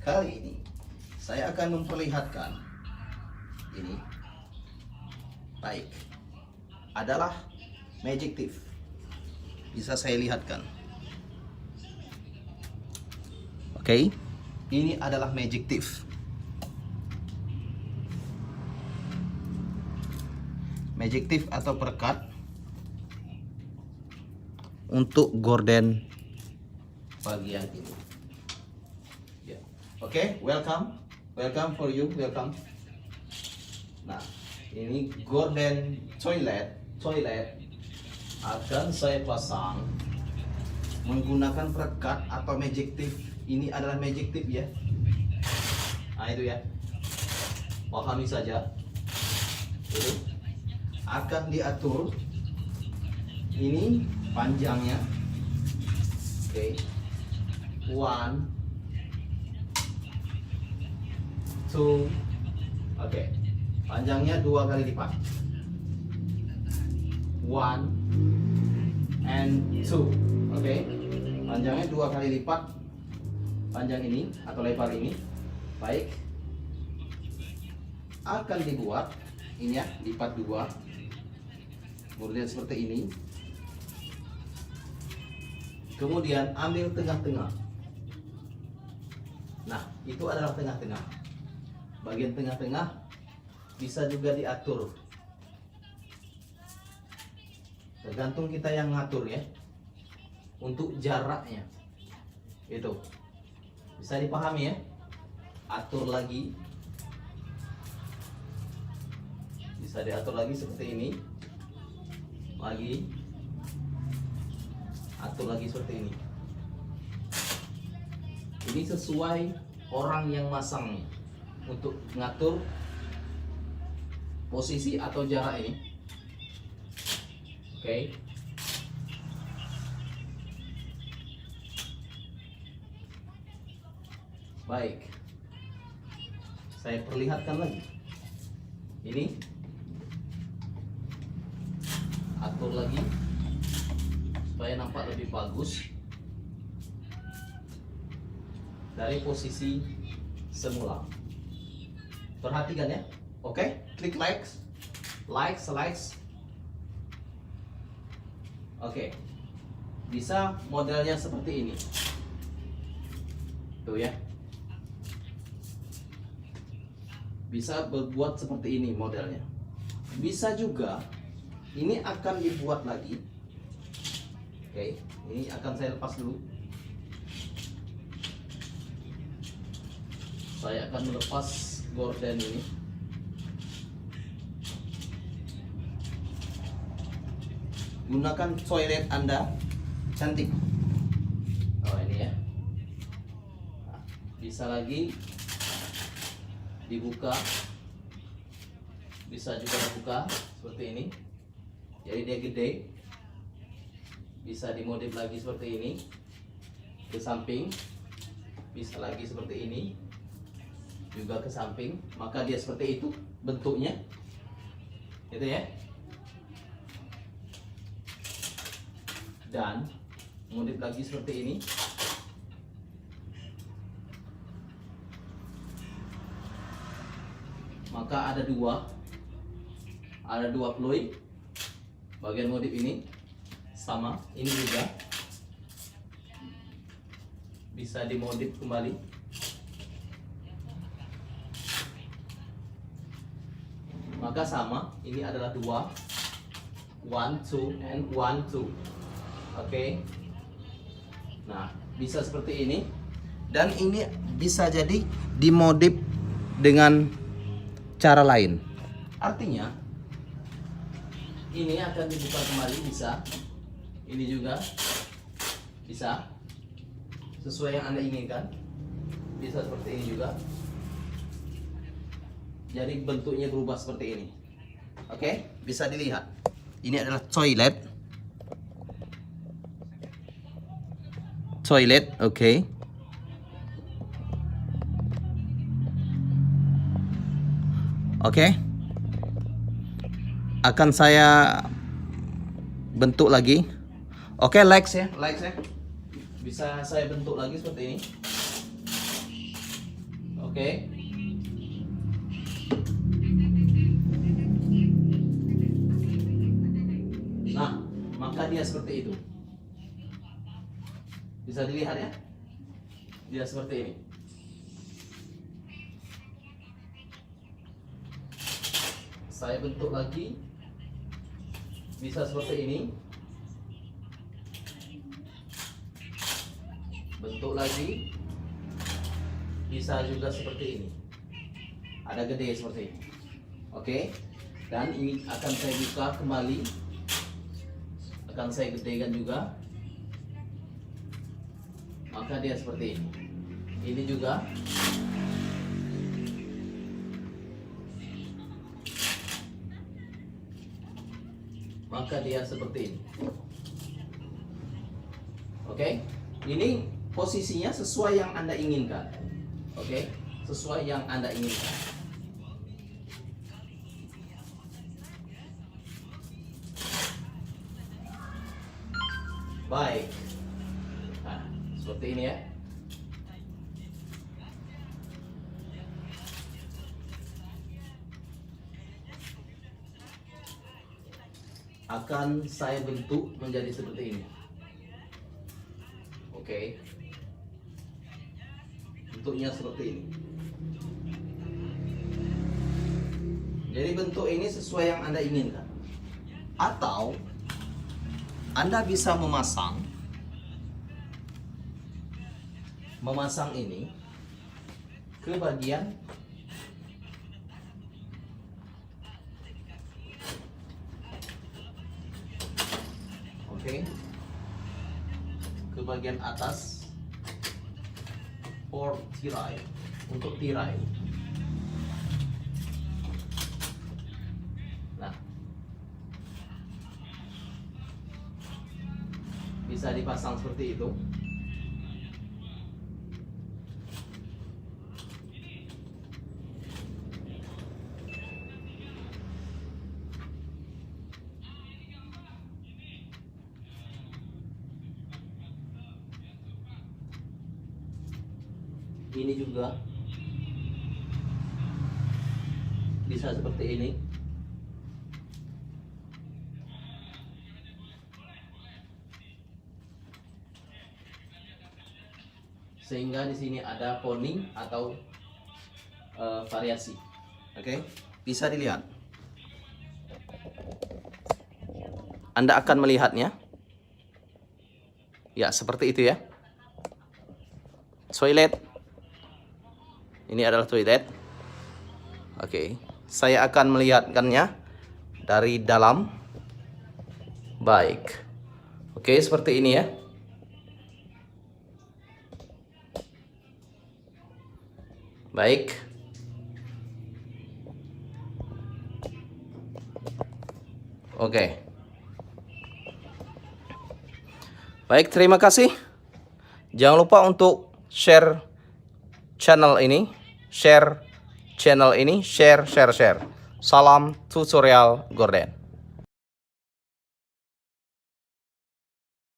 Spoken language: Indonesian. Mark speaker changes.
Speaker 1: kali ini saya akan memperlihatkan ini baik adalah Magic Tip. Bisa saya lihatkan. Oke, ini adalah Magic Tip. Magic Tip atau perekat untuk gorden bagian ini. Ya. Oke, welcome for you, welcome. Nah, ini gorden toilet akan saya pasang menggunakan perekat atau Magic Tip. Ini adalah Magic Tip ya. Nah itu ya, pahami saja. Itu akan diatur ini panjangnya. Oke, 1, 2. Oke, panjangnya 2 kali lipat. 1 and 2. Oke, panjangnya 2 kali lipat panjang ini atau lebar ini. Baik, akan dibuat ini ya, lipat 2 kemudian seperti ini. Kemudian ambil tengah-tengah. Nah, itu adalah tengah-tengah. Bagian tengah-tengah bisa juga diatur. Tergantung kita yang ngatur ya. Untuk jaraknya. Itu. Bisa dipahami ya. Atur lagi. Bisa diatur lagi seperti ini. Lagi. Atur lagi seperti ini. Ini sesuai orang yang masangnya untuk mengatur posisi atau jarak ini. Oke. Baik. Saya perlihatkan lagi. Ini atur lagi supaya nampak lebih bagus dari posisi semula. Perhatikan ya. Oke, klik likes. Oke. Bisa modelnya seperti ini. Tuh ya. Bisa berbuat seperti ini modelnya. Bisa juga ini akan dibuat lagi. Oke, ini akan saya lepas dulu. Saya akan melepas gorden ini. Gunakan toilet Anda cantik. Oh ini ya. Nah, bisa lagi dibuka. Bisa juga dibuka seperti ini. Jadi dia gede. Bisa dimodif lagi seperti ini ke samping, bisa lagi seperti ini juga ke samping, maka dia seperti itu bentuknya, gitu ya. Dan modif lagi seperti ini. Maka ada dua fluid. Bagian modif ini sama, ini juga bisa dimodif kembali. Maka sama, ini adalah 2, 1, 2 and 1, 2. Oke. Nah, bisa seperti ini. Dan ini bisa jadi dimodif dengan cara lain. Artinya ini akan dibuka kembali, bisa. Ini juga bisa, sesuai yang Anda inginkan. Bisa seperti ini juga. Jadi bentuknya berubah seperti ini. Oke, bisa dilihat. Ini adalah toilet. Oke. Oke. Akan saya bentuk lagi. Oke, likes ya. Bisa saya bentuk lagi seperti ini. Oke. Nah, maka dia seperti itu. Bisa dilihat ya? Dia seperti ini. Saya bentuk lagi. Bisa seperti ini. Bentuk lagi. Bisa juga seperti ini. Ada gede seperti ini. Oke. Dan ini akan saya buka kembali. Akan saya gedekan juga. Maka dia seperti ini. Ini juga. Maka dia seperti ini. Oke. Ini posisinya sesuai yang Anda inginkan. Oke. Sesuai yang Anda inginkan. Baik. Nah, seperti ini ya. Akan saya bentuk menjadi seperti ini. Oke. Bentuknya seperti ini. Jadi bentuk ini sesuai yang Anda inginkan. Atau Anda bisa memasang ini ke bagian ke bagian atas for tirai, untuk tirai. Nah, bisa dipasang seperti itu. Ini juga bisa seperti ini. Sehingga di sini ada poning atau variasi. Oke, bisa dilihat. Anda akan melihatnya. Ya, seperti itu ya. Toilet. Ini adalah toilet. Oke, saya akan melihatkannya dari dalam. Baik. Oke, seperti ini ya. Baik. Oke. Baik, terima kasih. Jangan lupa untuk share channel ini, share. Salam tutorial Gorden.